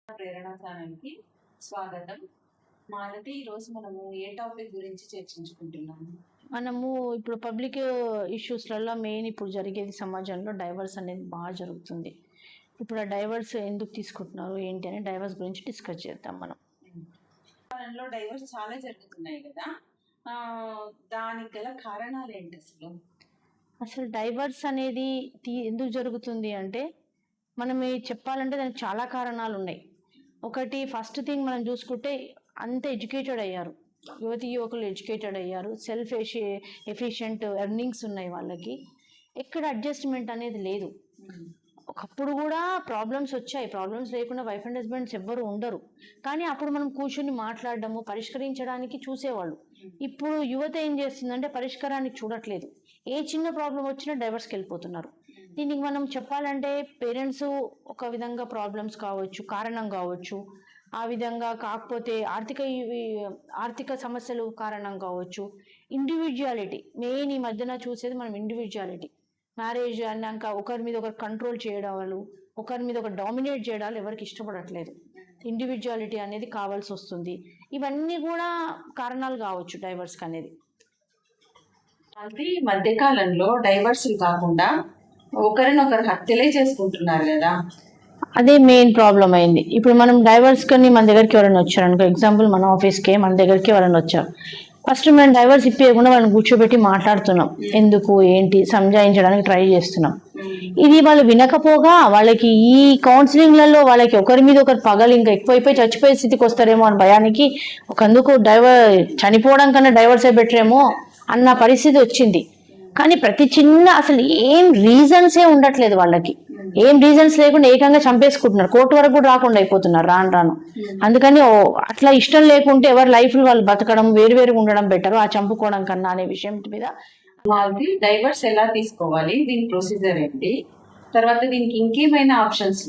ప్రేరణ ఛానల్కి స్వాగతం. మాలతి, ఈరోజు మనము ఏ టాపిక్ గురించి చర్చించుకుంటున్నాము? మనము ఇప్పుడు పబ్లిక్ ఇష్యూస్లలో మెయిన్ ఇప్పుడు జరిగేది సమాజంలో డైవర్స్ అనేది బాగా జరుగుతుంది. ఇప్పుడు ఆ డైవర్స్ ఎందుకు తీసుకుంటున్నారు ఏంటి అని డైవర్స్ గురించి డిస్కస్ చేద్దాం మనం. కాలంలో డైవర్స్ చాలా జరుగుతున్నాయి కదా, దానికి గల కారణాలు ఏంటి? అసలు డైవర్స్ అనేది ఎందుకు జరుగుతుంది అంటే మనం చెప్పాలంటే దానికి చాలా కారణాలు ఉన్నాయి. ఒకటి, ఫస్ట్ థింగ్ మనం చూసుకుంటే అంత ఎడ్యుకేటెడ్ అయ్యారు, యువకులు ఎడ్యుకేటెడ్ అయ్యారు, సెల్ఫ్ ఎఫిషియెంట్ ఎర్నింగ్స్ ఉన్నాయి వాళ్ళకి, ఎక్కడ అడ్జస్ట్మెంట్ అనేది లేదు. ఒకప్పుడు కూడా ప్రాబ్లమ్స్ వచ్చాయి, ప్రాబ్లమ్స్ లేకుండా వైఫ్ అండ్ హస్బెండ్స్ ఎవ్వరు ఉండరు, కానీ అప్పుడు మనం కూర్చొని మాట్లాడడము పరిష్కరించడానికి చూసేవాళ్ళు. ఇప్పుడు యువత ఏం చేస్తుందంటే పరిష్కారాన్ని చూడట్లేదు, ఏ చిన్న ప్రాబ్లం వచ్చినా డైవర్స్కి వెళ్ళిపోతున్నారు. దీనికి మనం చెప్పాలంటే పేరెంట్స్ ఒక విధంగా ప్రాబ్లమ్స్ కావచ్చు, కారణం కావచ్చు, ఆ విధంగా కాకపోతే ఆర్థిక సమస్యలు కారణం కావచ్చు, ఇండివిజువాలిటీ మెయిన్. ఈ మధ్యన చూసేది మనం ఇండివిజువాలిటీ. మ్యారేజ్ అన్నాక ఒకరి మీద ఒకరు కంట్రోల్ చేయడాలు, ఒకరి మీద ఒకరు డామినేట్ చేయడాలు ఎవరికి ఇష్టపడట్లేదు. ఇండివిజువాలిటీ అనేది కావాల్సి వస్తుంది. ఇవన్నీ కూడా కారణాలు కావచ్చు డైవర్స్కి అనేది. అది మధ్యకాలంలో డైవర్స్ కాకుండా ఒకరినొకరు హత్యలే చేసుకుంటున్నారు కదా, అదే మెయిన్ ప్రాబ్లం అయింది. ఇప్పుడు మనం డైవర్స్ కని మన దగ్గరికి ఎవరైనా వచ్చారు అనుకో, ఎగ్జాంపుల్ మన ఆఫీస్కి మన దగ్గరికి ఎవరైనా వచ్చారు, ఫస్ట్ మేము డైవర్స్ ఇప్పకుండా వాళ్ళని కూర్చోబెట్టి మాట్లాడుతున్నాం, ఎందుకు ఏంటి సంజాయించడానికి ట్రై చేస్తున్నాం. ఇది వాళ్ళు వినకపోగా వాళ్ళకి ఈ కౌన్సిలింగ్లలో వాళ్ళకి ఒకరి మీద ఒకరు పగలు ఇంకా ఎక్కువైపోయి చచ్చిపోయే స్థితికి వస్తారేమో అని భయానికి ఒకందుకు చనిపోవడం కన్నా డైవర్సే బెటరేమో అన్న పరిస్థితి వచ్చింది. కానీ ప్రతి చిన్న అసలు ఏం రీజన్సే ఉండట్లేదు వాళ్ళకి, ఏం రీజన్స్ లేకుండా ఏకంగా చంపేసుకుంటున్నారు, కోర్టు వరకు కూడా రాకుండా అయిపోతున్నారు రాను. అందుకని అట్లా ఇష్టం లేకుంటే ఎవరి లైఫ్ వాళ్ళు బతకడం వేరువేరుగా ఉండడం బెటర్ ఆ చంపుకోవడం కన్నా అనే విషయం మీద. వాళ్ళకి డైవర్స్ ఎలా తీసుకోవాలి, దీని ప్రొసీజర్ ఏంటి, తర్వాత దీనికి ఇంకేమైనా ఆప్షన్స్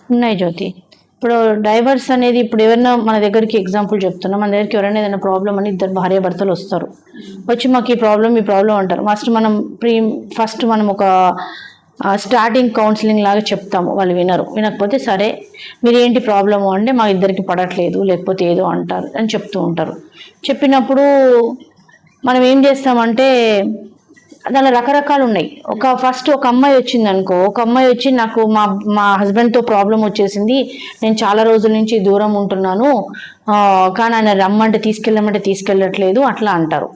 ఉన్నాయి జ్యోతి? ఇప్పుడు డైవర్స్ అనేది ఇప్పుడు ఎవరైనా మన దగ్గరికి ఎగ్జాంపుల్ చెప్తున్నా, మన దగ్గరికి ఎవరైనా ఏదైనా ప్రాబ్లం అని ఇద్దరు భార్య భర్తలు వస్తారు, వచ్చి మాకు ఈ ప్రాబ్లం అంటారు. ఫస్ట్ మనం ఒక స్టార్టింగ్ కౌన్సిలింగ్ లాగా చెప్తాము, వాళ్ళు వినకపోతే సరే మీరు ఏంటి ప్రాబ్లము అంటే మా ఇద్దరికి పడట్లేదు లేకపోతే ఏదో అంటారు అని చెప్తూ ఉంటారు. చెప్పినప్పుడు మనం ఏం చేస్తామంటే దానిలో రకరకాలు ఉన్నాయి. ఫస్ట్ ఒక అమ్మాయి వచ్చింది అనుకో, ఒక అమ్మాయి వచ్చి నాకు మా హస్బెండ్తో ప్రాబ్లం వచ్చేసింది, నేను చాలా రోజుల నుంచి దూరం ఉంటున్నాను, కానీ ఆయన రమ్మంటే తీసుకెళ్ళట్లేదు అట్లా అంటారు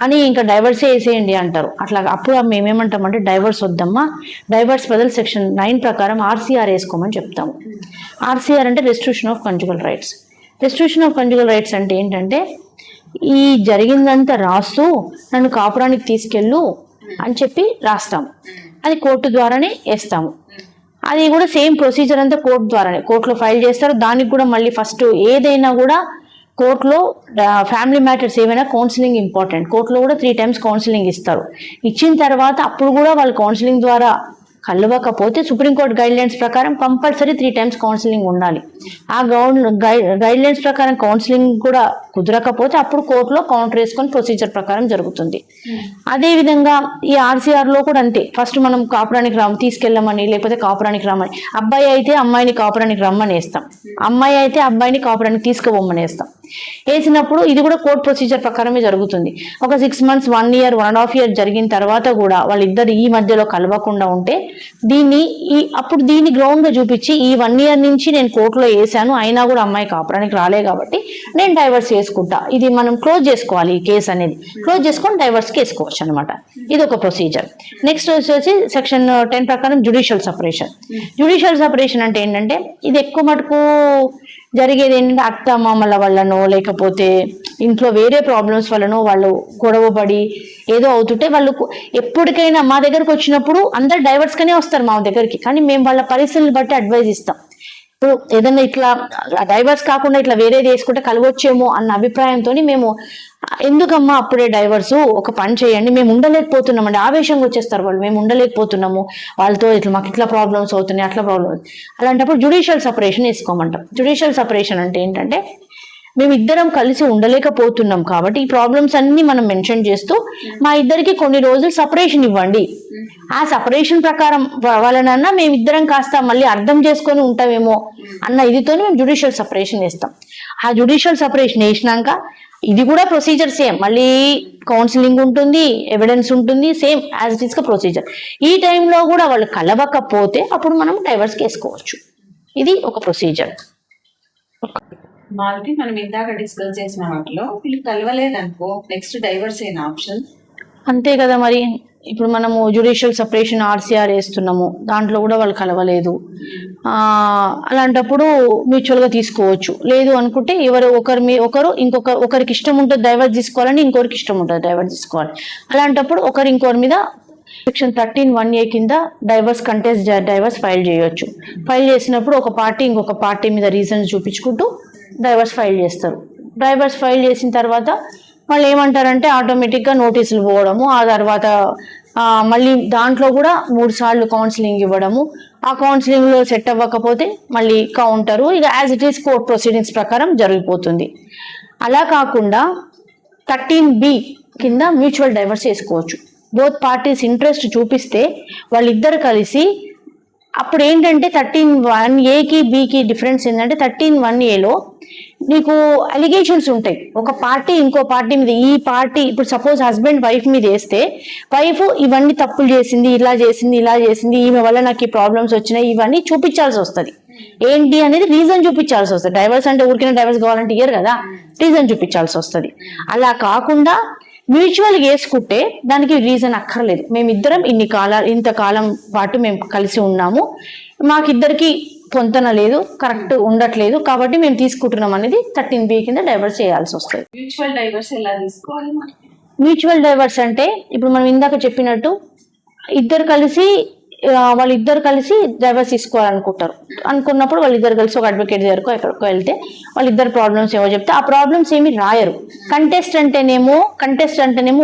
అని, ఇంకా డైవర్సే వేసేయండి అంటారు. అట్లా అప్పుడు మేమేమంటామంటే డైవర్స్ వద్దమ్మా, డైవర్స్ బదులు సెక్షన్ 9 ప్రకారం ఆర్సీఆర్ వేసుకోమని చెప్తాము. ఆర్సీఆర్ అంటే restriction of conjugal rights. Restriction of conjugal rights అంటే ఏంటంటే ఈ జరిగిందంతా రాస్తూ నన్ను కాపురానికి తీసుకెళ్ళు అని చెప్పి రాస్తాము, అది కోర్టు ద్వారానే వేస్తాము. అది కూడా సేమ్ ప్రొసీజర్ అంతా కోర్టు ద్వారానే, కోర్టులో ఫైల్ చేస్తారు. దానికి కూడా మళ్ళీ ఫస్ట్ ఏదైనా కూడా కోర్టులో ఫ్యామిలీ మ్యాటర్స్ ఏమైనా కౌన్సిలింగ్ ఇంపార్టెంట్, కోర్టులో కూడా 3 times కౌన్సిలింగ్ ఇస్తారు. ఇచ్చిన తర్వాత అప్పుడు కూడా వాళ్ళు కౌన్సిలింగ్ ద్వారా కలవకపోతే సుప్రీంకోర్టు గైడ్లైన్స్ ప్రకారం కంపల్సరీ 3 times కౌన్సిలింగ్ ఉండాలి. ఆ గైడ్లైన్స్ ప్రకారం కౌన్సిలింగ్ కూడా కుదరకపోతే అప్పుడు కోర్టులో కౌంటర్ వేసుకొని ప్రొసీజర్ ప్రకారం జరుగుతుంది. అదేవిధంగా ఈ ఆర్సీఆర్లో కూడా అంతే, ఫస్ట్ మనం కాపురానికి తీసుకెళ్ళమని లేకపోతే కాపురానికి రమ్మని, అబ్బాయి అయితే అమ్మాయిని కాపురానికి రమ్మని వేస్తాం, అమ్మాయి అయితే అబ్బాయిని కాపురానికి తీసుకుపోమని వేస్తాం. వేసినప్పుడు ఇది కూడా కోర్టు ప్రొసీజర్ ప్రకారమే జరుగుతుంది. ఒక 6 months 1 year 1.5 year జరిగిన తర్వాత కూడా వాళ్ళిద్దరు ఈ మధ్యలో కలవకుండా ఉంటే అప్పుడు దీన్ని గ్రౌండ్ గా చూపించి ఈ 1 year నుంచి నేను కోర్టులో వేసాను అయినా కూడా అమ్మాయి కాపురానికి రాలే కాబట్టి నేను డైవర్స్ చేసుకుంటా, ఇది మనం క్లోజ్ చేసుకోవాలి, ఈ కేసు అనేది క్లోజ్ చేసుకొని డైవర్స్కి వేసుకోవచ్చు అనమాట. ఇది ఒక ప్రొసీజర్. నెక్స్ట్ వచ్చేసి సెక్షన్ 10 ప్రకారం జ్యుడిషియల్ సపరేషన్. జ్యుడిషియల్ సపరేషన్ అంటే ఏంటంటే ఇది ఎక్కువ మటుకు జరిగేది ఏంటంటే అత్త మామల వల్లనో లేకపోతే ఇంట్లో వేరే ప్రాబ్లమ్స్ వల్లనో వాళ్ళు గొడవపడి ఏదో అవుతుంటే వాళ్ళు ఎప్పటికైనా మా దగ్గరకు వచ్చినప్పుడు అందరు డైవర్స్గానే వస్తారు మా దగ్గరికి, కానీ మేము వాళ్ళ పరిస్థితులను బట్టి అడ్వైజ్ ఇస్తాం. ఇప్పుడు ఏదన్నా ఇట్లా డైవర్స్ కాకుండా ఇట్లా వేరేది వేసుకుంటే కలవచ్చేమో అన్న అభిప్రాయంతో మేము ఎందుకమ్మా అప్పుడే డైవర్సు, ఒక పని చేయండి, మేము ఉండలేకపోతున్నామండి, ఆవేశంగా వచ్చేస్తారు వాళ్ళు, మేము ఉండలేకపోతున్నాము వాళ్ళతో, ఇట్లా మాకు ఇట్లా ప్రాబ్లమ్స్ అవుతున్నాయి అట్లా ప్రాబ్లమ్స్, అలాంటప్పుడు జ్యుడిషియల్ సపరేషన్ వేసుకోమంటాం. జ్యుడిషియల్ సపరేషన్ అంటే ఏంటంటే మేము ఇద్దరం కలిసి ఉండలేకపోతున్నాం కాబట్టి ఈ ప్రాబ్లమ్స్ అన్ని మనం మెన్షన్ చేస్తూ మా ఇద్దరికి కొన్ని రోజులు సపరేషన్ ఇవ్వండి, ఆ సపరేషన్ ప్రకారం వలన మేమిద్దరం కాస్త మళ్ళీ అర్థం చేసుకొని ఉంటామేమో అన్న ఇదితోనే మేము జ్యుడిషియల్ సపరేషన్ వేస్తాం. ఆ జ్యుడిషియల్ సపరేషన్ వేసినాక ఇది కూడా ప్రొసీజర్ సేమ్, మళ్ళీ కౌన్సిలింగ్ ఉంటుంది, ఎవిడెన్స్ ఉంటుంది, సేమ్ యాజ్ ఇట్ ఈస్ గా ప్రొసీజర్. ఈ టైంలో కూడా వాళ్ళు కలవకపోతే అప్పుడు మనం డైవర్స్ చేసుకోవచ్చు. ఇది ఒక ప్రొసీజర్. మాలతి, మనం ఇందాక డిస్కస్ చేసిన వాటిలో వీళ్ళు కలవలేదనుకో నెక్స్ట్ డైవర్స్ అయిన ఆప్షన్ అంతే కదా మరి. ఇప్పుడు మనము జ్యుడిషియల్ సపరేషన్ ఆర్సీఆర్ వేస్తున్నాము, దాంట్లో కూడా వాళ్ళు కలవలేదు, అలాంటప్పుడు మ్యూచువల్గా తీసుకోవచ్చు. లేదు అనుకుంటే ఒకరికి ఇష్టం ఉంటుంది డైవర్స్ తీసుకోవాలని, ఇంకొకరికి ఇష్టం ఉంటుంది డైవర్స్ తీసుకోవాలి. అలాంటప్పుడు ఇంకొకరి మీద సెక్షన్ 13(1)A కింద డైవర్స్ కంటెస్ట్ డైవర్స్ ఫైల్ చేయొచ్చు. ఫైల్ చేసినప్పుడు ఒక పార్టీ ఇంకొక పార్టీ మీద రీజన్స్ చూపించుకుంటూ డైవర్స్ ఫైల్ చేస్తారు. డైవర్స్ ఫైల్ చేసిన తర్వాత వాళ్ళు ఏమంటారంటే ఆటోమేటిక్గా నోటీసులు పోవడము, ఆ తర్వాత మళ్ళీ దాంట్లో కూడా 3 సార్లు కౌన్సిలింగ్ ఇవ్వడము, ఆ కౌన్సిలింగ్లో సెట్ అవ్వకపోతే మళ్ళీ కౌంటరు, ఇక as it is court proceedings ప్రకారం జరిగిపోతుంది. అలా కాకుండా 13B కింద మ్యూచువల్ డైవర్స్ చేసుకోవచ్చు. బోత్ పార్టీస్ ఇంట్రెస్ట్ చూపిస్తే వాళ్ళిద్దరు కలిసి, అప్పుడు ఏంటంటే 13(1)Aకి Bకి డిఫరెన్స్ ఏంటంటే 13(1)Aలో నీకు అలిగేషన్స్ ఉంటాయి. ఒక పార్టీ ఇంకో పార్టీ మీద, ఈ పార్టీ ఇప్పుడు సపోజ్ హస్బెండ్ వైఫ్ మీద వేస్తే, వైఫ్ ఇవన్నీ తప్పులు చేసింది, ఇలా చేసింది, ఈమె వల్ల నాకు ఈ ప్రాబ్లమ్స్ వచ్చినాయి, ఇవన్నీ చూపించాల్సి వస్తుంది. ఏంటి అనేది రీజన్ చూపించాల్సి వస్తుంది. డైవర్స్ అంటే ఊరికైనా డైవర్స్ కావాలంటే ఇయ్యరు కదా, రీజన్ చూపించాల్సి వస్తుంది. అలా కాకుండా మ్యూచువల్గా వేసుకుంటే దానికి రీజన్ అక్కర్లేదు. మేమిద్దరం ఇంతకాలం పాటు మేము కలిసి ఉన్నాము, మాకిద్దరికి పొంతన లేదు, కరెక్ట్ ఉండట్లేదు, కాబట్టి మేము తీసుకుంటున్నాం అనేది 13B కింద డైవర్స్ చేయాల్సి వస్తుంది. మ్యూచువల్ డైవర్స్ ఎలా తీసుకోవాలి? మ్యూచువల్ డైవర్స్ అంటే ఇప్పుడు మనం ఇందాక చెప్పినట్టు వాళ్ళిద్దరు కలిసి డైవర్స్ తీసుకోవాలనుకుంటారు. అనుకున్నప్పుడు వాళ్ళిద్దరు కలిసి ఒక అడ్వకేట్ దగ్గరకు ఎక్కడికో వెళ్తే వాళ్ళిద్దరు ప్రాబ్లమ్స్ ఏమో చెప్తే ఆ ప్రాబ్లమ్స్ ఏమి రాయరు. కంటెస్ట్ అంటేనేమో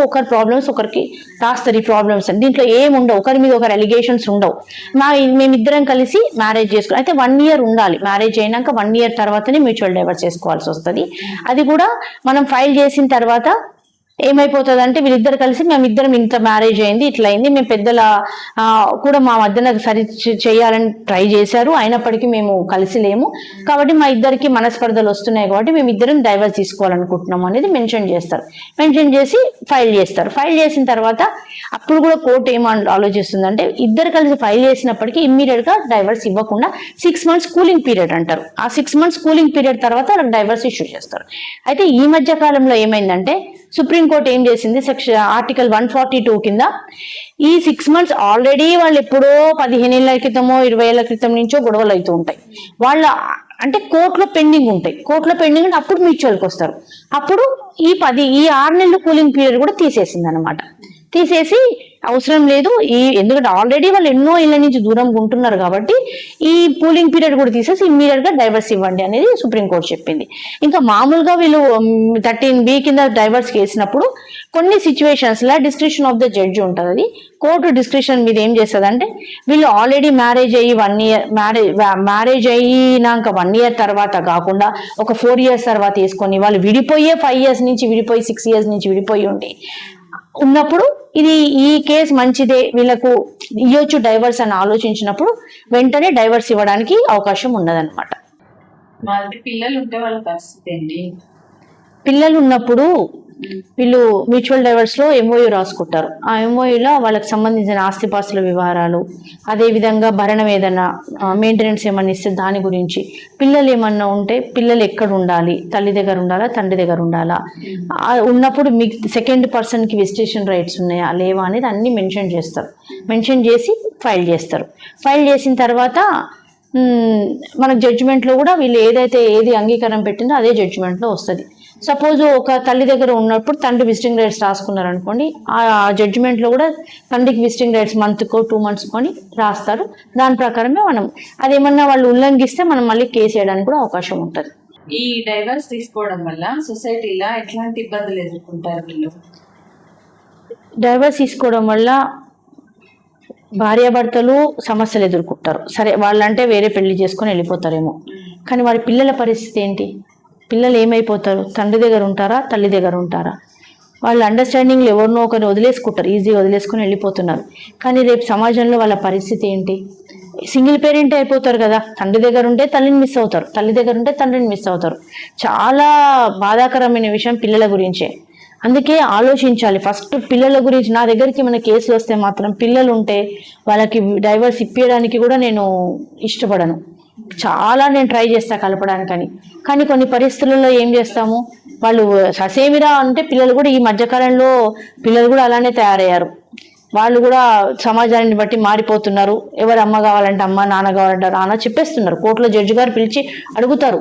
ఒకరి ప్రాబ్లమ్స్ ఒకరికి రాస్తారు. ఈ ప్రాబ్లమ్స్ అని దీంట్లో ఏమి ఉండవు, ఒకరి మీద ఒకరి అలిగేషన్స్ ఉండవు. మేమిద్దరం కలిసి మ్యారేజ్ చేసుకోవాలి. అయితే 1 year ఉండాలి. మ్యారేజ్ అయినాక 1 year తర్వాతనే మ్యూచువల్ డైవర్స్ చేసుకోవాల్సి వస్తుంది. అది కూడా మనం ఫైల్ చేసిన తర్వాత ఏమైపోతుంది అంటే వీళ్ళిద్దరు కలిసి మేమిద్దరం ఇంత మ్యారేజ్ అయింది, ఇట్లా అయింది, మేము పెద్దల కూడా మా మధ్యన సరి చేయాలని ట్రై చేశారు, అయినప్పటికీ మేము కలిసి లేము, కాబట్టి మా ఇద్దరికి మనస్పర్ధలు వస్తున్నాయి, కాబట్టి మేమిద్దరం డైవర్స్ తీసుకోవాలనుకుంటున్నాము అనేది మెన్షన్ చేస్తారు. మెన్షన్ చేసి ఫైల్ చేస్తారు. ఫైల్ చేసిన తర్వాత అప్పుడు కూడా కోర్టు ఆలోచిస్తుందంటే ఇద్దరు కలిసి ఫైల్ చేసినప్పటికీ ఇమ్మీడియట్ గా డైవర్స్ ఇవ్వకుండా 6 months కూలింగ్ పీరియడ్ అంటారు. ఆ 6 months కూలింగ్ పీరియడ్ తర్వాత వాళ్ళకి డైవర్స్ ఇష్యూ చేస్తారు. అయితే ఈ మధ్య కాలంలో ఏమైందంటే సుప్రీంకోర్టు ఏం చేసింది, ఆర్టికల్ 142 కింద ఈ 6 months ఆల్రెడీ వాళ్ళు ఎప్పుడో 15 ఏళ్ల క్రితమో 20 ఏళ్ల క్రితం నుంచో గొడవలు అవుతూ ఉంటాయి. వాళ్ళ అంటే కోర్టులో పెండింగ్ ఉంటాయి. కోర్టులో పెండింగ్ అంటే అప్పుడు మ్యూచువల్కి వస్తారు. అప్పుడు ఈ 6 నెలలు కూలింగ్ పీరియడ్ కూడా తీసేసింది అనమాట. తీసేసి అవసరం లేదు, ఎందుకంటే ఆల్రెడీ వాళ్ళు ఎన్నో ఇళ్ళ నుంచి దూరంగా ఉంటున్నారు కాబట్టి ఈ కూలింగ్ పీరియడ్ కూడా తీసేసి ఇమ్మీడియట్ గా డైవర్స్ ఇవ్వండి అనేది సుప్రీంకోర్టు చెప్పింది. ఇంకా మామూలుగా వీళ్ళు 13B కింద డైవర్స్ వేసినప్పుడు కొన్ని situations law description of the judge ఉంటుంది. అది కోర్టు డిస్క్రిప్షన్ మీద ఏం చేస్తుంది అంటే వీళ్ళు ఆల్రెడీ మ్యారేజ్ అయ్యి 1 year మ్యారేజ్ అయినాక 1 year తర్వాత కాకుండా ఒక 4 years తర్వాత వేసుకొని వాళ్ళు విడిపోయే 5 years నుంచి విడిపోయి 6 years నుంచి విడిపోయి ఉన్నప్పుడు ఈ కేసు మంచిదే, వీళ్ళకు ఇవ్వచ్చు డైవర్స్ అని ఆలోచించినప్పుడు వెంటనే డైవర్స్ ఇవ్వడానికి అవకాశం ఉన్నదన్నమాట. పిల్లలు ఉంటే వాళ్ళ పరిస్థితి ఏంటి? పిల్లలు ఉన్నప్పుడు వీళ్ళు మ్యూచువల్ డైవర్స్ లో MOU రాసుకుంటారు. ఆ MOUలో వాళ్ళకి సంబంధించిన ఆస్తిపాస్తుల వివరాలు, అదే విధంగా భరణం ఏదన్నా మెయింటెనెన్స్ ఏమన్నా ఇస్తే దాని గురించి, పిల్లలు ఏమన్నా ఉంటే పిల్లలు ఎక్కడ ఉండాలి, తల్లి దగ్గర ఉండాలా తండ్రి దగ్గర ఉండాలా, ఉన్నప్పుడు మీకు సెకండ్ పర్సన్ కి విజిటేషన్ రైట్స్ ఉన్నాయా లేవా అనేది అన్ని మెన్షన్ చేస్తారు. మెన్షన్ చేసి ఫైల్ చేస్తారు. ఫైల్ చేసిన తర్వాత మనకు జడ్జిమెంట్లో కూడా వీళ్ళు ఏది అంగీకారం పెట్టిందో అదే జడ్జిమెంట్లో వస్తుంది. సపోజ్ ఒక తల్లి దగ్గర ఉన్నప్పుడు తండ్రి విజిటింగ్ రైట్స్ రాసుకున్నారు అనుకోండి, ఆ జడ్జిమెంట్లో కూడా తండ్రికి విజిటింగ్ రైట్స్ మంత్కో 2 months కొని రాస్తారు. దాని ప్రకారమే మనం అదేమన్నా వాళ్ళు ఉల్లంఘిస్తే మనం మళ్ళీ కేసు వేయడానికి కూడా అవకాశం ఉంటుంది. ఈ డైవర్స్ తీసుకోవడం వల్ల సొసైటీలో ఎట్లాంటి ఇబ్బందులు ఎదుర్కొంటారు వీళ్ళు? డైవర్స్ తీసుకోవడం వల్ల భార్యాభర్తలు సమస్యలు ఎదుర్కొంటారు. సరే వాళ్ళంటే వేరే పెళ్లి చేసుకొని వెళ్ళిపోతారేమో, కానీ వారి పిల్లల పరిస్థితి ఏంటి? పిల్లలు ఏమైపోతారు? తండ్రి దగ్గర ఉంటారా, తల్లి దగ్గర ఉంటారా? వాళ్ళు అండర్స్టాండింగ్లు ఎవరినో ఒకరిని వదిలేసుకుంటారు, ఈజీగా వదిలేసుకుని వెళ్ళిపోతున్నారు. కానీ రేపు సమాజంలో వాళ్ళ పరిస్థితి ఏంటి? సింగిల్ పేరెంట్ అయిపోతారు కదా. తండ్రి దగ్గర ఉంటే తల్లిని మిస్ అవుతారు, తల్లి దగ్గర ఉంటే తండ్రిని మిస్ అవుతారు. చాలా బాధాకరమైన విషయం పిల్లల గురించే. అందుకే ఆలోచించాలి ఫస్ట్ పిల్లల గురించి. నా దగ్గరికి మన కేసులు వస్తే మాత్రం పిల్లలు ఉంటే వాళ్ళకి డైవర్స్ ఇప్పించడానికి కూడా నేను ఇష్టపడను. చాలా నేను ట్రై చేస్తా కలపడానికని. కానీ కొన్ని పరిస్థితులలో ఏం చేస్తాము, వాళ్ళు ససేమిరా అంటే పిల్లలు కూడా ఈ మధ్యకాలంలో పిల్లలు కూడా అలానే తయారయ్యారు. వాళ్ళు కూడా సమాజాన్ని బట్టి మారిపోతున్నారు. ఎవరు అమ్మ కావాలంటే అమ్మ, నాన్న కావాలంటే నాన్న చెప్పేస్తున్నారు. కోర్టులో జడ్జి గారు పిలిచి అడుగుతారు.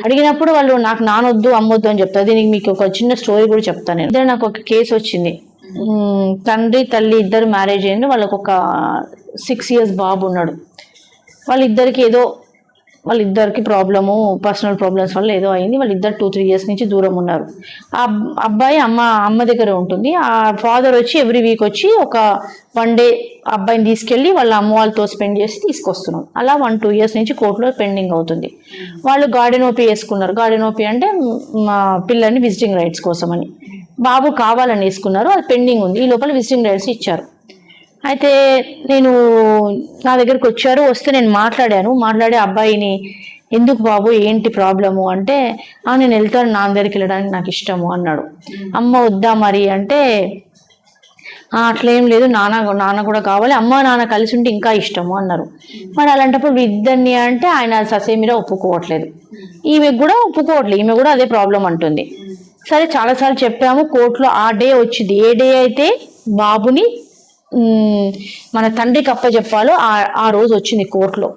అడిగినప్పుడు వాళ్ళు నాకు నానొద్దు అమ్మొద్దు అని చెప్తారు. దీనికి మీకు ఒక చిన్న స్టోరీ కూడా చెప్తాను నేను. ఇద్దరు నాకు ఒక కేసు వచ్చింది. తండ్రి తల్లి ఇద్దరు మ్యారేజ్ అయింది. వాళ్ళకు ఒక 6 years బాబు ఉన్నాడు. వాళ్ళిద్దరికి ప్రాబ్లము, పర్సనల్ ప్రాబ్లమ్స్ వల్ల ఏదో అయింది. వాళ్ళిద్దరు 2-3 years నుంచి దూరం ఉన్నారు. ఆ అబ్బాయి అమ్మ దగ్గర ఉంటుంది. ఆ ఫాదర్ వచ్చి ఎవ్రీ వీక్ వచ్చి ఒక 1 day అబ్బాయిని తీసుకెళ్ళి వాళ్ళ అమ్మ వాళ్ళతో స్పెండ్ చేసి తీసుకొస్తున్నాం. అలా 1-2 years నుంచి కోర్టులో పెండింగ్ అవుతుంది. వాళ్ళు గార్డెన్ ఓపీ వేసుకున్నారు. గార్డెన్ ఓపీ అంటే మా పిల్లల్ని విజిటింగ్ రైట్స్ కోసం అని. బాబు కావాలని వేసుకున్నారు, అది పెండింగ్ ఉంది. ఈ లోపల విజిటింగ్ రైట్స్ ఇచ్చారు. అయితే నా దగ్గరికి వస్తే నేను మాట్లాడి అబ్బాయిని ఎందుకు బాబు ఏంటి ప్రాబ్లము అంటే, నేను వెళ్తాను, నాన్న దగ్గరికి వెళ్ళడానికి నాకు ఇష్టము అన్నాడు. అమ్మ వద్దా మరి అంటే, అట్లేం లేదు, నాన్న కూడా కావాలి, అమ్మ నాన్న కలిసి ఉంటే ఇంకా ఇష్టము అన్నారు. మరి అలాంటప్పుడు ఇద్దరిని అంటే ఆయన ససేమిరా ఒప్పుకోవట్లేదు. ఈమె కూడా ఒప్పుకోవట్లేదు, ఈమె కూడా అదే ప్రాబ్లం అంటుంది. సరే చాలాసార్లు చెప్పాము. కోర్టులో ఆ డే వచ్చింది. ఏ డే అయితే బాబుని మన తండ్రికి అప్పచెప్పాలో ఆ రోజు వచ్చింది కోర్టులో.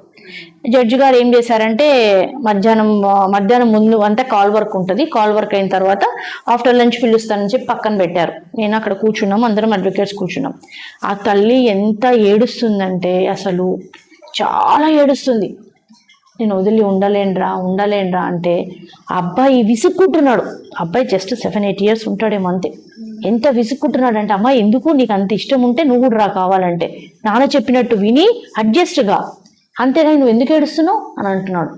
జడ్జి గారు ఏం చేశారంటే, మధ్యాహ్నం ముందు అంతా కాల్ వర్క్ ఉంటుంది. కాల్ వర్క్ అయిన తర్వాత ఆఫ్టర్ లంచ్ పిలుస్తానని చెప్పి పక్కన పెట్టారు. నేను అక్కడ కూర్చున్నాం, అందరం అడ్వకేట్స్ కూర్చున్నాం. ఆ తల్లి ఎంత ఏడుస్తుందంటే అసలు చాలా ఏడుస్తుంది. నేను వదిలి ఉండలేండ్రా అంటే అబ్బాయి విసుక్కుంటున్నాడు. అబ్బాయి జస్ట్ 7-8 years ఉంటాడేమో అంతే. ఎంత విసుక్కుంటున్నాడు అంటే, అమ్మ ఎందుకు నీకు అంత ఇష్టం ఉంటే నువ్వు కూడా రా కావాలంటే, నాన్న చెప్పినట్టు విని అడ్జస్ట్గా, అంతేగాని నువ్వు ఎందుకు ఏడుస్తున్నావు అని అంటున్నాడు.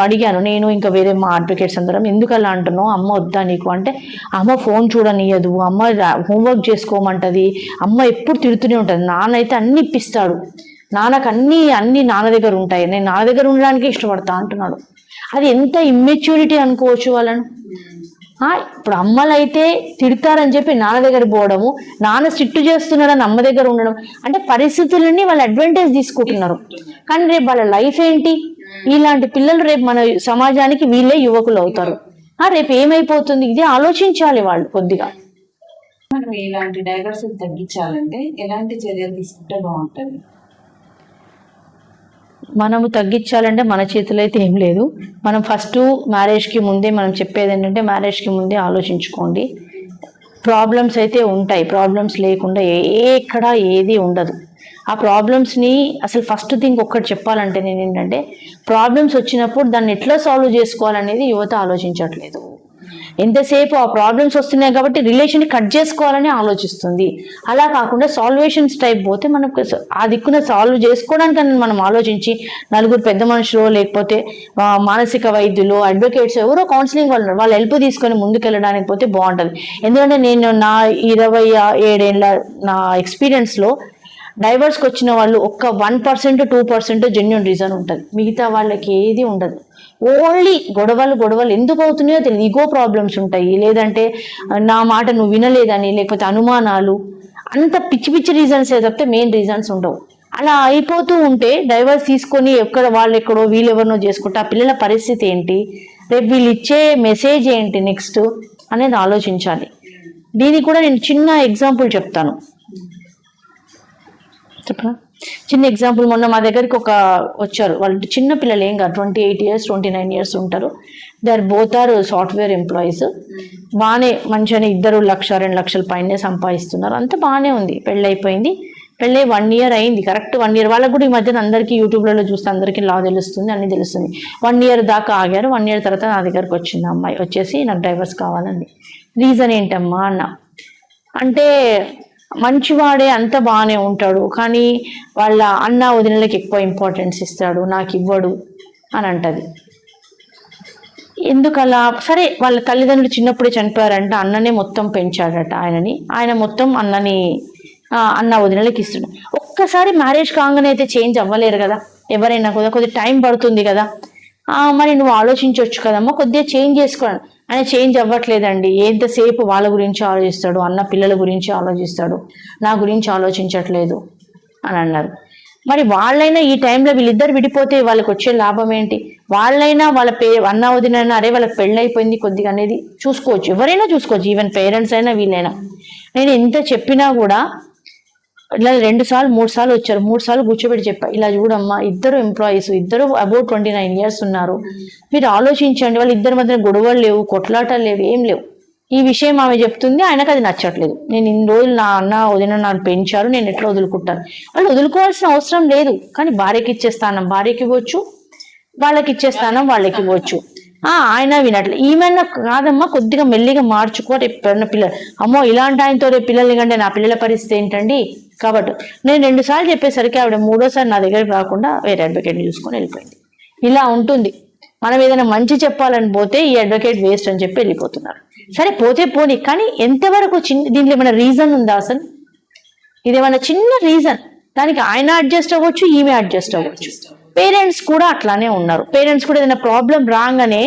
అడిగాను నేను ఇంకా వేరే మా అడ్వకేట్స్ అందరం, ఎందుకు అలా అంటున్నావు, అమ్మ వద్దా నీకు అంటే, అమ్మ ఫోన్ చూడనియదు, అమ్మ హోంవర్క్ చేసుకోమంటది, అమ్మ ఎప్పుడు తిడుతూనే ఉంటుంది, నాన్న అయితే అన్ని ఇప్పిస్తాడు, నాన్నకు అన్ని నాన్న దగ్గర ఉంటాయి, నేను నాన్న దగ్గర ఉండడానికి ఇష్టపడతా అంటున్నాడు. అది ఎంత ఇమ్మెచ్యూరిటీ అనుకోవచ్చు వాళ్ళను. ఇప్పుడు అమ్మలు అయితే తిడతారని చెప్పి నాన్న దగ్గర పోవడము, నాన్న స్ట్రిక్ట్ చేస్తున్నాడని అమ్మ దగ్గర ఉండడం, అంటే పరిస్థితులన్నీ వాళ్ళు అడ్వాంటేజ్ తీసుకుంటున్నారు. కానీ రేపు వాళ్ళ లైఫ్ ఏంటి? ఇలాంటి పిల్లలు రేపు మన సమాజానికి వీళ్ళే యువకులు అవుతారు. రేపు ఏమైపోతుంది? ఇది ఆలోచించాలి వాళ్ళు కొద్దిగా. మనం ఇలాంటి డైవర్స్ తగ్గించాలంటే ఎలాంటి చర్యలు తీసుకుంటే బాగుంటుంది? మనము తగ్గించాలంటే మన చేతిలో అయితే ఏం లేదు. మనం ఫస్ట్ మ్యారేజ్కి ముందే మనం చెప్పేది ఏంటంటే, మ్యారేజ్కి ముందే ఆలోచించుకోండి. ప్రాబ్లమ్స్ అయితే ఉంటాయి, ప్రాబ్లమ్స్ లేకుండా ఎక్కడ ఏది ఉండదు. ఆ ప్రాబ్లమ్స్ని అసలు ఫస్ట్ థింగ్ ఒక్కటి చెప్పాలంటే నేను ఏంటంటే, ప్రాబ్లమ్స్ వచ్చినప్పుడు దాన్ని ఎట్లా సాల్వ్ చేసుకోవాలనేది యువత ఆలోచించట్లేదు. ఎంతసేపు ఆ ప్రాబ్లమ్స్ వస్తున్నాయి కాబట్టి రిలేషన్ కట్ చేసుకోవాలని ఆలోచిస్తుంది. అలా కాకుండా సాల్వేషన్స్ టైప్ పోతే మనకు ఆ దిక్కున సాల్వ్ చేసుకోవడానికి మనం ఆలోచించి, నలుగురు పెద్ద మనుషులు లేకపోతే మానసిక వైద్యులు, అడ్వకేట్స్ ఎవరో కౌన్సిలింగ్ వాళ్ళ హెల్ప్ తీసుకొని ముందుకెళ్ళడానికి పోతే బాగుంటుంది. ఎందుకంటే నేను నా 27 ఏళ్ళ నా ఎక్స్పీరియన్స్లో డైవర్స్కి వచ్చిన వాళ్ళు ఒక్క 1% 2% జెన్యూన్ రీజన్ ఉంటుంది. మిగతా వాళ్ళకి ఏది ఉండదు. ఓన్లీ గొడవలు ఎందుకు అవుతున్నాయో తెలియదు. ఈగో ప్రాబ్లమ్స్ ఉంటాయి, లేదంటే నా మాట నువ్వు వినలేదని, లేకపోతే అనుమానాలు, అంత పిచ్చి రీజన్స్ తప్పితే మెయిన్ రీజన్స్ ఉండవు. అలా అయిపోతూ ఉంటే డైవర్స్ తీసుకొని వాళ్ళెక్కడో వీళ్ళెవరినో చేసుకుంటే ఆ పిల్లల పరిస్థితి ఏంటి, రేపు వీళ్ళు ఇచ్చే మెసేజ్ ఏంటి నెక్స్ట్ అనేది ఆలోచించాలి. దీనికి కూడా నేను చిన్న ఎగ్జాంపుల్ చెప్తాను. చెప్పనా? చిన్న ఎగ్జాంపుల్, మొన్న మా దగ్గరికి వచ్చారు. వాళ్ళు చిన్న పిల్లలు, ఏం కాదు, 28 years 29 years ఉంటారు. Both are software employees. బాగానే మంచిగానే, ఇద్దరు 1-2 లక్షల పైనే సంపాదిస్తున్నారు. అంతా బాగానే ఉంది. పెళ్ళి 1 year అయింది, కరెక్ట్ 1 year. వాళ్ళకు కూడా ఈ మధ్యన అందరికీ యూట్యూబ్లలో చూస్తే అందరికీ లా తెలుస్తుంది, అన్ని తెలుస్తుంది. 1 year దాకా ఆగారు. 1 year తర్వాత నా దగ్గరకు వచ్చింది అమ్మాయి, వచ్చేసి నాకు డైవర్స్ కావాలండి. రీజన్ ఏంటమ్మా అన్న అంటే, మంచివాడే, అంత బాగానే ఉంటాడు, కానీ వాళ్ళ అన్న వదినలకు ఎక్కువ ఇంపార్టెన్స్ ఇస్తాడు, నాకు ఇవ్వడు అని అంటది. ఎందుకలా? సరే వాళ్ళ తల్లిదండ్రులు చిన్నప్పుడే చనిపోయారంట, అన్ననే మొత్తం పెంచాడట ఆయనని, ఆయన మొత్తం అన్న వదినలకి ఇస్తున్నాడు. ఒక్కసారి మ్యారేజ్ కాగానే అయితే చేంజ్ అవ్వలేరు కదా ఎవరైనా కూడా, కొద్దిగా టైం పడుతుంది కదా. మరి నువ్వు ఆలోచించవచ్చు కదమ్మా, కొద్దిగా చేంజ్ చేసుకోవాలి. ఆయన చేంజ్ అవ్వట్లేదండి, ఎంతసేపు వాళ్ళ గురించి ఆలోచిస్తాడు, అన్న పిల్లల గురించి ఆలోచిస్తాడు, నా గురించి ఆలోచించట్లేదు అని అన్నారు. మరి వాళ్ళైనా ఈ టైంలో వీళ్ళిద్దరు విడిపోతే వాళ్ళకి వచ్చే లాభం ఏంటి? వాళ్ళైనా వాళ్ళ అన్న వదినైనా అరే వాళ్ళకి పెళ్ళైపోయింది కొద్దిగా అనేది చూసుకోవచ్చు, ఎవరైనా చూసుకోవచ్చు, ఈవెన్ పేరెంట్స్ అయినా వీళ్ళైనా. నేను ఎంత చెప్పినా కూడా ఇలా 2 సార్లు 3 సార్లు వచ్చారు, 3 సార్లు కూర్చోబెట్టి చెప్పా, ఇలా చూడమ్మా, ఇద్దరు ఎంప్లాయీస్, ఇద్దరు అబౌట్ 29 years ఉన్నారు, మీరు ఆలోచించండి, వాళ్ళ ఇద్దరి మధ్య గొడవలు లేవు, కొట్లాటలు లేవు, ఏం లేవు. ఈ విషయం ఆమె చెప్తుంది, ఆయనకు అది నచ్చట్లేదు. నేను ఇన్ని రోజులు నా అన్న వదిన నన్ను పెంచారు, నేను ఎట్లా వదులుకుంటాను? వాళ్ళు వదులుకోవాల్సిన అవసరం లేదు, కానీ భార్యకి ఇచ్చే స్థానం భార్యకి ఇవ్వచ్చు, వాళ్ళకి ఇచ్చే స్థానం వాళ్ళకి ఇవ్వచ్చు. ఆయన వినట్లే. ఈమెన్న కాదమ్మా, కొద్దిగా మెల్లిగా మార్చుకో, రేపు పిల్లలు, అమ్మో ఇలాంటి ఆయనతో రేపు పిల్లల్ని కంటే నా పిల్లల పరిస్థితి ఏంటండి? కాబట్టి నేను 2 సార్లు చెప్పేసరికి ఆవిడ 3వసారి నా దగ్గరికి రాకుండా వేరే అడ్వకేట్ని చూసుకొని వెళ్ళిపోయింది. ఇలా ఉంటుంది. మనం ఏదైనా మంచి చెప్పాలని పోతే ఈ అడ్వకేట్ వేస్ట్ అని చెప్పి వెళ్ళిపోతున్నారు. సరే పోతే పోనీ, కానీ ఎంతవరకు దీంట్లో ఏమైనా రీజన్ ఉందా అసలు? ఇదేమైనా చిన్న రీజన్, దానికి ఆయన అడ్జస్ట్ అవ్వచ్చు, ఈమె అడ్జస్ట్ అవ్వచ్చు. పేరెంట్స్ కూడా అట్లానే ఉన్నారు. పేరెంట్స్ కూడా ఏదైనా ప్రాబ్లం రాగానే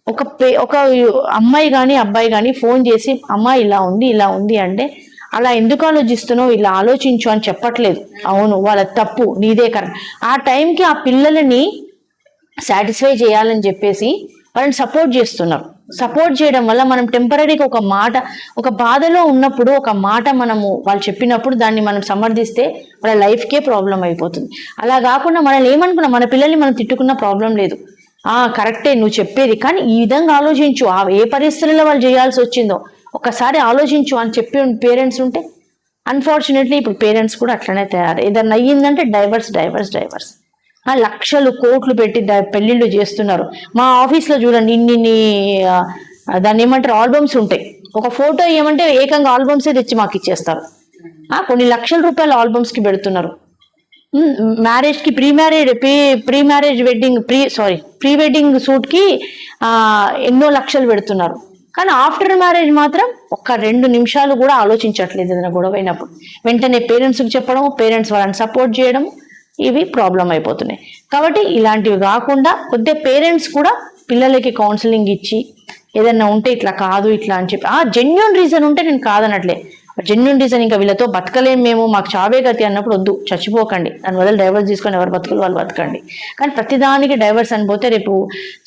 ఒక అమ్మాయి కానీ అబ్బాయి కానీ ఫోన్ చేసి అమ్మ ఇలా ఉంది అంటే, అలా ఎందుకు ఆలోచిస్తున్నావు, ఇలా ఆలోచించు అని చెప్పట్లేదు. అవును వాళ్ళ తప్పు, నీదే కరెక్ట్. ఆ టైంకి ఆ పిల్లలని సాటిస్ఫై చేయాలని చెప్పేసి వాళ్ళని సపోర్ట్ చేస్తున్నారు. సపోర్ట్ చేయడం వల్ల మనం టెంపరీగా ఒక బాధలో ఉన్నప్పుడు ఒక మాట మనము వాళ్ళు చెప్పినప్పుడు దాన్ని మనం సమర్థిస్తే వాళ్ళ లైఫ్కే ప్రాబ్లం అయిపోతుంది. అలా కాకుండా మనల్ని ఏమనుకున్నా, మన పిల్లల్ని మనం తిట్టుకున్న ప్రాబ్లం లేదు, కరెక్టే నువ్వు చెప్పేది, కానీ ఈ విధంగా ఆలోచించు, ఏ పరిస్థితుల్లో వాళ్ళు చేయాల్సి వచ్చిందో ఒకసారి ఆలోచించు అని చెప్పి పేరెంట్స్ ఉంటే, అన్ఫార్చునేట్లీ ఇప్పుడు పేరెంట్స్ కూడా అట్లనే తయారు. ఏదన్నా అయ్యిందంటే డైవర్స్. లక్షలు కోట్లు పెట్టి పెళ్లిళ్ళు చేస్తున్నారు. మా ఆఫీస్లో చూడండి, ఇన్ని దాన్ని ఏమంటారు, ఆల్బమ్స్ ఉంటాయి. ఒక ఫోటో ఏమంటే ఏకంగా ఆల్బమ్సే తెచ్చి మాకు ఇచ్చేస్తారు. కొన్ని లక్షల రూపాయల ఆల్బమ్స్కి పెడుతున్నారు. మ్యారేజ్కి ప్రీ వెడ్డింగ్ షూట్కి ఎన్నో లక్షలు పెడుతున్నారు. కానీ ఆఫ్టర్ మ్యారేజ్ మాత్రం 1-2 నిమిషాలు కూడా ఆలోచించట్లేదు. ఏదైనా గొడవ అయినప్పుడు వెంటనే పేరెంట్స్కి చెప్పడం, పేరెంట్స్ వాళ్ళని సపోర్ట్ చేయడం, ఇవి ప్రాబ్లం అయిపోతున్నాయి. కాబట్టి ఇలాంటివి కాకుండా కొద్దిగా పేరెంట్స్ కూడా పిల్లలకి కౌన్సిలింగ్ ఇచ్చి ఏదన్నా ఉంటే ఇట్లా కాదు ఇట్లా అని చెప్పి, జెన్యూన్ రీజన్ ఉంటే నేను కాదనట్లే, జెన్యూన్ రీజన్ ఇంకా వీళ్ళతో బతకలేం మేము, మాకు చావే గతి అన్నప్పుడు వద్దు, చచ్చిపోకండి, దాని వల్ల డైవర్స్ తీసుకొని ఎవరు బతుకులు వాళ్ళు బతకండి. కానీ ప్రతిదానికి డైవర్స్ అనిపోతే రేపు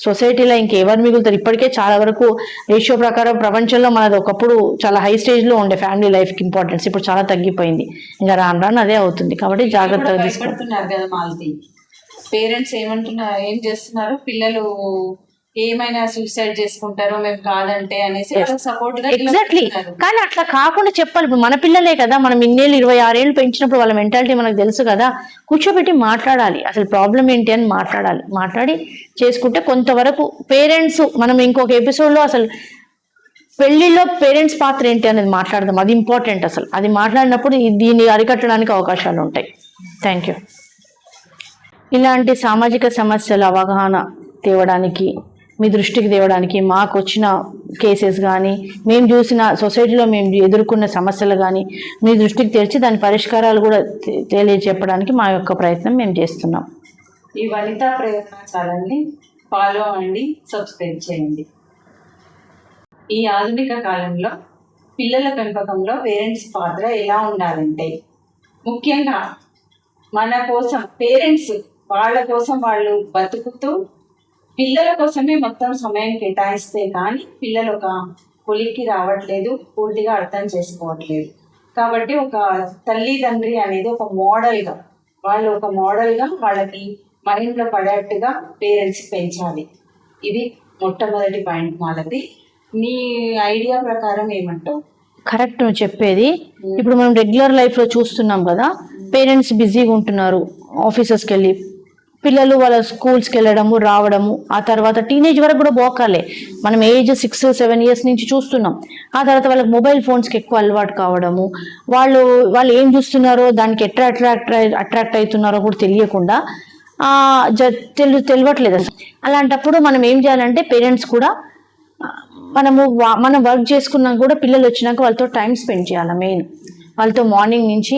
సొసైటీలో ఇంకెవరు మిగులుతారు? ఇప్పటికే చాలా వరకు రేషియో ప్రకారం ప్రపంచంలో మనది ఒకప్పుడు చాలా హై స్టేజ్లో ఉండే ఫ్యామిలీ లైఫ్కి ఇంపార్టెన్స్, ఇప్పుడు చాలా తగ్గిపోయింది. ఇంకా రాను అదే అవుతుంది. కాబట్టి జాగ్రత్తగా తీసుకుంటున్నారు కదా మాల్తి. పేరెంట్స్ ఏం చేస్తున్నారు, పిల్లలు ఏమైనా సూసైడ్ చేసుకుంటారో మేము కాదంటే అనేసి సపోర్ట్ గా. ఎగ్జాక్ట్లీ. కానీ అట్లా కాకుండా చెప్పాలి. ఇప్పుడు మన పిల్లలే కదా, మనం 26 ఏళ్ళు పెంచినప్పుడు వాళ్ళ మెంటాలిటీ మనకు తెలుసు కదా, కూర్చోబెట్టి మాట్లాడాలి, అసలు ప్రాబ్లం ఏంటి అని మాట్లాడి చేసుకుంటే కొంతవరకు పేరెంట్స్, మనం ఇంకొక ఎపిసోడ్లో అసలు పెళ్లిలో పేరెంట్స్ పాత్ర ఏంటి అనేది మాట్లాడదాం. అది ఇంపార్టెంట్. అసలు అది మాట్లాడినప్పుడు దీన్ని అరికట్టడానికి అవకాశాలు ఉంటాయి. Thank you. ఇలాంటి సామాజిక సమస్యల అవగాహన తేవడానికి, మీ దృష్టికి తేవడానికి, మాకు వచ్చిన కేసెస్ కానీ, మేము చూసిన సొసైటీలో మేము ఎదుర్కొన్న సమస్యలు కానీ మీ దృష్టికి తెచ్చి దాని పరిష్కారాలు కూడా తెలియజెప్పడానికి మా యొక్క ప్రయత్నం మేము చేస్తున్నాం. ఈ వనితా ప్రయత్నాన్ని ఫాలో అవ్వండి, సబ్స్క్రైబ్ చేయండి. ఈ ఆధునిక కాలంలో పిల్లల పెంపకంలో పేరెంట్స్ పాత్ర ఎలా ఉండాలంటే, ముఖ్యంగా మన కోసం పేరెంట్స్ వాళ్ళ కోసం వాళ్ళు బతుకుతూ పిల్లల కోసమే మొత్తం సమయం కేటాయిస్తే కానీ పిల్లలు ఒక కొలిక్కి రావట్లేదు, పూర్తిగా అర్థం చేసుకోవట్లేదు. కాబట్టి ఒక తల్లిదండ్రి అనేది ఒక మోడల్గా వాళ్ళకి మైండ్లో పడేట్టుగా పేరెంట్స్ పెంచాలి. ఇది మొట్టమొదటి పాయింట్ మాలది. నీ ఐడియా ప్రకారం ఏమంటావు? కరెక్ట్ నువ్వు చెప్పేది. ఇప్పుడు మనం రెగ్యులర్ లైఫ్లో చూస్తున్నాం కదా, పేరెంట్స్ బిజీగా ఉంటున్నారు, ఆఫీసెస్కి వెళ్ళి పిల్లలు వాళ్ళ స్కూల్స్కి వెళ్ళడము రావడము, ఆ తర్వాత టీనేజ్ వరకు కూడా పోకాలే. మనం ఏజ్ 6-7 years నుంచి చూస్తున్నాం. ఆ తర్వాత వాళ్ళకి మొబైల్ ఫోన్స్కి ఎక్కువ అలవాటు కావడము, వాళ్ళు ఏం చూస్తున్నారో దానికి ఎట్లా అట్రాక్ట్ అవుతున్నారో కూడా తెలియకుండా తెలియట్లేదు అసలు. అలాంటప్పుడు మనం ఏం చేయాలంటే పేరెంట్స్ కూడా మనం వర్క్ చేసుకున్నాక కూడా పిల్లలు వచ్చినాక వాళ్ళతో టైం స్పెండ్ చేయాలి. మెయిన్ వాళ్ళతో మార్నింగ్ నుంచి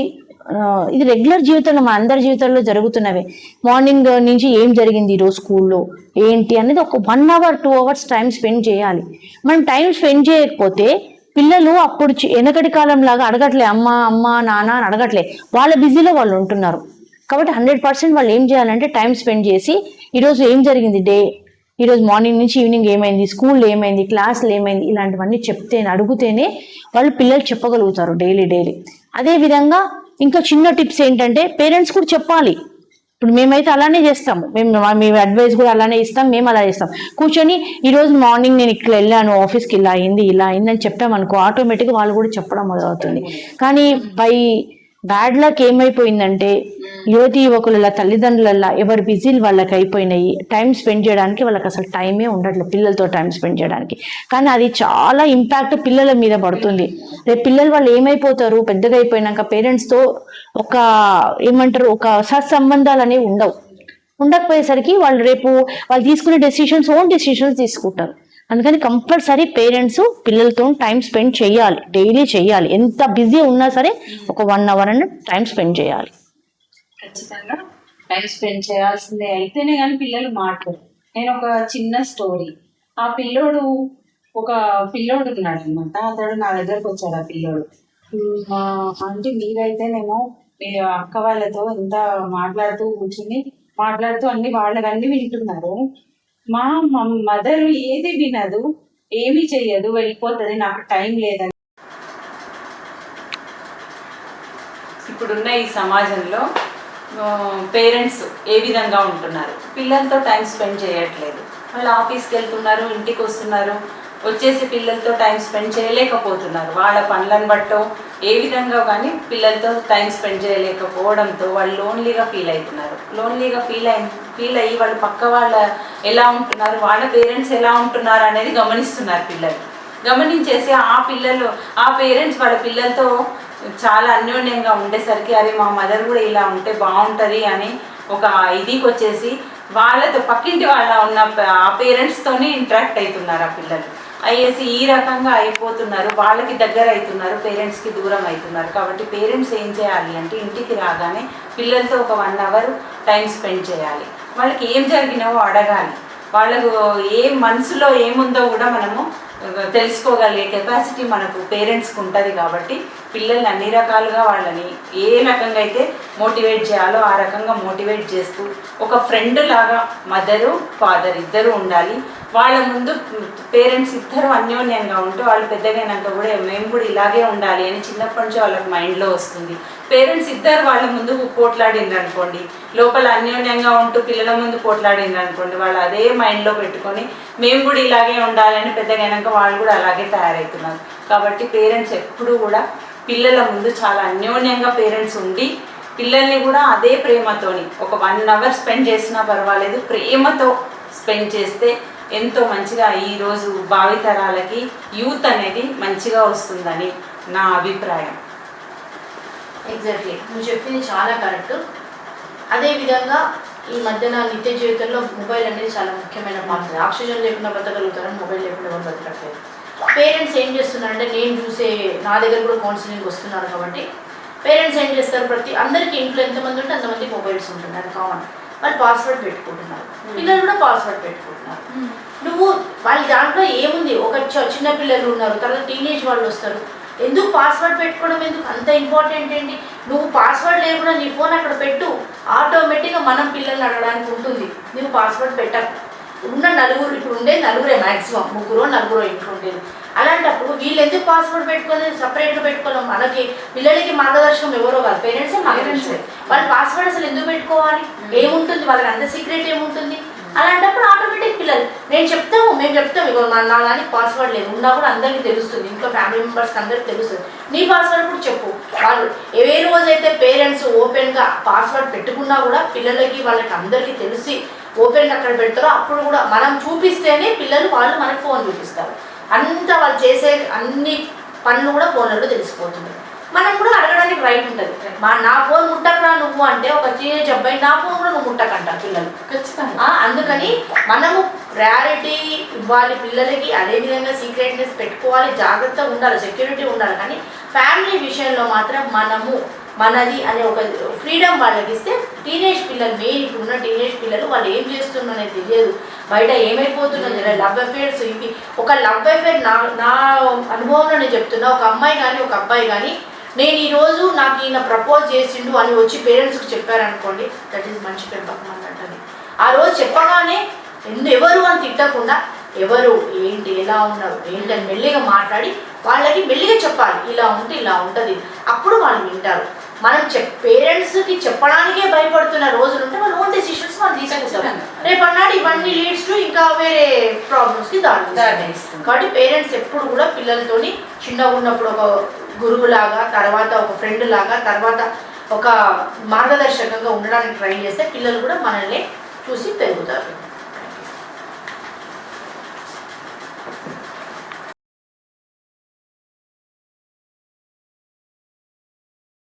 ఇది రెగ్యులర్ జీవితంలో మన అందరి జీవితంలో జరుగుతున్నవే. మార్నింగ్ నుంచి ఏం జరిగింది ఈరోజు స్కూల్లో ఏంటి అనేది ఒక 1 hour 2 hours టైం స్పెండ్ చేయాలి. మనం టైం స్పెండ్ చేయకపోతే పిల్లలు అప్పుడు వెనకటి కాలం లాగా అడగట్లే అమ్మ అమ్మ నాన్న అని అడగట్లే, వాళ్ళ బిజీలో వాళ్ళు ఉంటున్నారు. కాబట్టి 100% వాళ్ళు ఏం చేయాలంటే టైం స్పెండ్ చేసి ఈరోజు ఏం జరిగింది డే, ఈరోజు మార్నింగ్ నుంచి ఈవినింగ్ ఏమైంది, స్కూల్లో ఏమైంది, క్లాసులు ఏమైంది, ఇలాంటివన్నీ అడిగితేనే వాళ్ళు పిల్లలు చెప్పగలుగుతారు డైలీ. అదేవిధంగా ఇంకా చిన్న టిప్స్ ఏంటంటే పేరెంట్స్ కూడా చెప్పాలి. ఇప్పుడు మేమైతే అలానే చేస్తాము, మేము అడ్వైస్ కూడా అలానే ఇస్తాం, మేము అలా చేస్తాం. కూర్చొని ఈరోజు మార్నింగ్ నేను ఇక్కడ వెళ్ళాను, ఆఫీస్కి ఇలా అయింది అని చెప్పామనుకో ఆటోమేటిక్గా వాళ్ళు కూడా చెప్పడం మొదలవుతుంది. కానీ బ్యాడ్ లక్ ఏమైపోయిందంటే యువతి యువకుల తల్లిదండ్రులల్లా ఎవరి బిజీలు వాళ్ళకి అయిపోయినాయి. టైం స్పెండ్ చేయడానికి వాళ్ళకి అసలు టైమే ఉండట్లేదు, పిల్లలతో టైం స్పెండ్ చేయడానికి. కానీ అది చాలా ఇంపాక్ట్ పిల్లల మీద పడుతుంది. రేపు పిల్లలు వాళ్ళు ఏమైపోతారు పెద్దగా అయిపోయినాక, పేరెంట్స్తో ఒక సత్సంబంధాలు అనేవి ఉండకపోయేసరికి వాళ్ళు తీసుకునే ఓన్ డెసిషన్స్ తీసుకుంటారు. అందుకని కంపల్సరీ పేరెంట్స్ పిల్లలతో టైం స్పెండ్ చేయాలి, డైలీ చేయాలి. ఎంత బిజీ ఉన్నా సరే ఒక 1 hour అని టైం స్పెండ్ చేయాలి. ఖచ్చితంగా టైం స్పెండ్ చేయాల్సిందే, అయితేనే కానీ పిల్లలు మాట్లాడు. నేను ఒక చిన్న స్టోరీ, ఒక పిల్లోడు ఉన్నాడు అనమాట. అతడు నా దగ్గరకు వచ్చాడు. ఆ పిల్లోడు అంటే మీరైతేనేమో మీ అక్క వాళ్ళతో ఎంత మాట్లాడుతూ వాళ్ళవన్నీ వింటున్నారు. మా మదర్ ఏది వినదు, ఏమి చెయ్యదు, వెళ్ళిపోతుంది, నాకు టైం లేదని. ఇప్పుడున్న ఈ సమాజంలో పేరెంట్స్ ఏ విధంగా ఉంటున్నారు, పిల్లలతో టైం స్పెండ్ చేయట్లేదు. వాళ్ళు ఆఫీస్కి వెళ్తున్నారు, ఇంటికి వస్తున్నారు, వచ్చేసి పిల్లలతో టైం స్పెండ్ చేయలేకపోతున్నారు. వాళ్ళ పనులను బట్టో ఏ విధంగా కానీ పిల్లలతో టైం స్పెండ్ చేయలేకపోవడంతో వాళ్ళు లోన్లీగా ఫీల్ అవుతున్నారు. లోన్లీగా ఫీల్ అయ్యి వాళ్ళు పక్క వాళ్ళ ఎలా ఉంటున్నారు, వాళ్ళ పేరెంట్స్ ఎలా ఉంటున్నారు అనేది గమనిస్తున్నారు పిల్లలు. గమనించేసి ఆ పేరెంట్స్ వాళ్ళ పిల్లలతో చాలా అన్యోన్యంగా ఉండేసరికి అరే మా మదర్ కూడా ఇలా ఉంటే బాగుంటుంది అని ఒక ఇదికి వచ్చేసి వాళ్ళతో పక్కింటి వాళ్ళ ఉన్న ఆ పేరెంట్స్తోనే ఇంటరాక్ట్ అవుతున్నారు. ఆ పిల్లలు అయ్యేసి ఈ రకంగా అయిపోతున్నారు, వాళ్ళకి దగ్గర అవుతున్నారు, పేరెంట్స్కి దూరం అవుతున్నారు. కాబట్టి పేరెంట్స్ ఏం చేయాలి అంటే ఇంటికి రాగానే పిల్లలతో ఒక 1 hour టైం స్పెండ్ చేయాలి. వాళ్ళకి ఏం జరిగినావో అడగాలి. వాళ్ళకు మనసులో ఏముందో కూడా మనము తెలుసుకోగలిగే కెపాసిటీ మనకు పేరెంట్స్కి ఉంటుంది. కాబట్టి పిల్లల్ని అన్ని రకాలుగా వాళ్ళని ఏ రకంగా అయితే మోటివేట్ చేయాలో ఆ రకంగా మోటివేట్ చేస్తూ ఒక ఫ్రెండ్ లాగా మదరు ఫాదర్ ఇద్దరు ఉండాలి. వాళ్ళ ముందు పేరెంట్స్ ఇద్దరు అన్యోన్యంగా ఉంటూ వాళ్ళు పెద్దగైనాక కూడా మేము కూడా ఇలాగే ఉండాలి అని చిన్నప్పటి నుంచి వాళ్ళకి మైండ్లో వస్తుంది. పేరెంట్స్ ఇద్దరు వాళ్ళ ముందు పోట్లాడిండ్రు అనుకోండి, లోపల అన్యోన్యంగా ఉంటూ పిల్లల ముందు పోట్లాడిండ్రు అనుకోండి, వాళ్ళు అదే మైండ్లో పెట్టుకొని మేము కూడా ఇలాగే ఉండాలని పెద్దగైనాక వాళ్ళు కూడా అలాగే తయారవుతున్నారు. కాబట్టి పేరెంట్స్ ఎప్పుడూ కూడా పిల్లల ముందు చాలా అన్యోన్యంగా పేరెంట్స్ ఉండి పిల్లల్ని కూడా అదే ప్రేమతోని ఒక 1 hour స్పెండ్ చేసినా పర్వాలేదు, ప్రేమతో స్పెండ్ చేస్తే ఎంతో మంచిగా ఈరోజు భావితరాలకి యూత్ అనేది మంచిగా వస్తుందని నా అభిప్రాయం. ఎగ్జాక్ట్లీ, నువ్వు చెప్పింది చాలా కరెక్ట్. అదేవిధంగా ఈ మధ్యన నిత్య జీవితంలో మొబైల్ అనేది చాలా ముఖ్యమైన పాత్ర. ఆక్సిజన్ లేకుండా బతకగలుగుతారని మొబైల్ లేకుండా ఎవరు బతకట్లేదు. పేరెంట్స్ ఏం చేస్తున్నారంటే నా దగ్గర కూడా కౌన్సిలింగ్ వస్తున్నారు కాబట్టి పేరెంట్స్ ఏం చేస్తారు, అందరికీ ఇంట్లో ఎంతమంది ఉంటే అంతమంది మొబైల్స్ ఉంటుంది, అది కామన్. వాళ్ళు పాస్వర్డ్ పెట్టుకుంటున్నారు, పిల్లలు కూడా పాస్వర్డ్ పెట్టుకుంటున్నారు. నువ్వు వాళ్ళ దాంట్లో ఏముంది, ఒక చిన్న పిల్లలు ఉన్నారు, తర్వాత టీనేజ్ వాళ్ళు వస్తారు, ఎందుకు పాస్వర్డ్ పెట్టుకోవడం ఎందుకు అంత ఇంపార్టెంట్ ఏంటి? నువ్వు పాస్వర్డ్ లేకుండా నీ ఫోన్ అక్కడ పెట్టు, ఆటోమేటిక్గా మనం పిల్లల్ని అడగడానికి ఉంటుంది. నువ్వు పాస్వర్డ్ పెట్టకు. ఉన్న నలుగురు, ఇప్పుడు ఉండే నలుగురే మ్యాక్సిమం, 3-4 ఇంట్లో ఉండేది. అలాంటప్పుడు వీళ్ళు ఎందుకు పాస్వర్డ్ పెట్టుకొని సపరేట్గా పెట్టుకోవాలి? మనకి పిల్లలకి మార్గదర్శకం ఎవరో కాదు, పేరెంట్సే మార్గదర్శకం. వాళ్ళు పాస్వర్డ్ అసలు ఎందుకు పెట్టుకోవాలి? ఏముంటుంది వాళ్ళకి అంత సీక్రెట్ ఏముంటుంది? అలాంటప్పుడు ఆటోమేటిక్ పిల్లలు మేము చెప్తాము ఇగో నా దానికి పాస్వర్డ్ లేదు, ఉన్నా కూడా అందరికీ తెలుస్తుంది, ఇంట్లో ఫ్యామిలీ మెంబర్స్కి అందరికీ తెలుస్తుంది, నీ పాస్వర్డ్ కూడా చెప్పు. వాళ్ళు ఏ రోజైతే పేరెంట్స్ ఓపెన్గా పాస్వర్డ్ పెట్టుకున్నా కూడా పిల్లలకి వాళ్ళకి అందరికీ తెలిసి ఓపెన్గా అక్కడ పెడతారో అప్పుడు కూడా మనం చూపిస్తేనే వాళ్ళు మనకి ఫోన్ చూపిస్తారు. అంతా వాళ్ళు చేసే అన్ని పనులు కూడా ఫోన్లలో తెలిసిపోతుంది. మనం కూడా అడగడానికి రైట్ ఉంటుంది. నా ఫోన్ ముట్టకరా నువ్వు అంటే ఒక టీనేజ్ అబ్బాయి నా ఫోన్ కూడా నువ్వు ముట్టకంటారు పిల్లలు ఖచ్చితంగా. అందుకని మనము ప్రయారిటీ ఇవ్వాలి పిల్లలకి, అదేవిధంగా సీక్రెట్నెస్ పెట్టుకోవాలి, జాగ్రత్తగా ఉండాలి, సెక్యూరిటీ ఉండాలి. కానీ ఫ్యామిలీ విషయంలో మాత్రం మనది అనే ఒక ఫ్రీడమ్ వాళ్ళకి ఇస్తే టీనేజ్ పిల్లలు, మెయిన్ ఇప్పుడున్న టీనేజ్ పిల్లలు వాళ్ళు ఏం చేస్తున్నారో తెలియదు, బయట ఏమైపోతున్నది, లవ్ అఫేర్స్ ఇవి. ఒక లవ్ అఫేర్ నా అనుభవంలో నేను చెప్తున్నా, ఒక అమ్మాయి కానీ ఒక అబ్బాయి కానీ నేను ఈరోజు నాకు ఈయన ప్రపోజ్ చేసిండు అని వచ్చి పేరెంట్స్కి చెప్పారనుకోండి, దట్ ఈస్ మంచి పెంపకం అన్నట్టు. ఆ రోజు చెప్పగానే ఎవరు అని తిట్టకుండా ఎవరు ఏంటి ఎలా ఉన్నారు ఏంటని మెల్లిగా మాట్లాడి వాళ్ళకి మెల్లిగా చెప్పాలి, ఇలా ఉంటే ఇలా ఉంటుంది, అప్పుడు వాళ్ళు వింటారు. మనం పేరెంట్స్కి చెప్పడానికే భయపడుతున్న రోజులు ఉంటే వాళ్ళు ఓన్ డెసిషన్స్ వాళ్ళు తీసుకుంటారు. రేపు అన్నాడు ఇవన్నీ లీడ్స్ టు ఇంకా వేరే ప్రాబ్లమ్స్కి దారితీస్తుంది. కాబట్టి పేరెంట్స్ ఎప్పుడు కూడా పిల్లలతోని చిన్నగా ఉన్నప్పుడు ఒక గురువులాగా, తర్వాత ఒక ఫ్రెండ్ లాగా, తర్వాత ఒక మార్గదర్శకంగా ఉండడానికి ట్రై చేస్తే పిల్లలు కూడా మనల్ని చూసి పెరుగుతారు.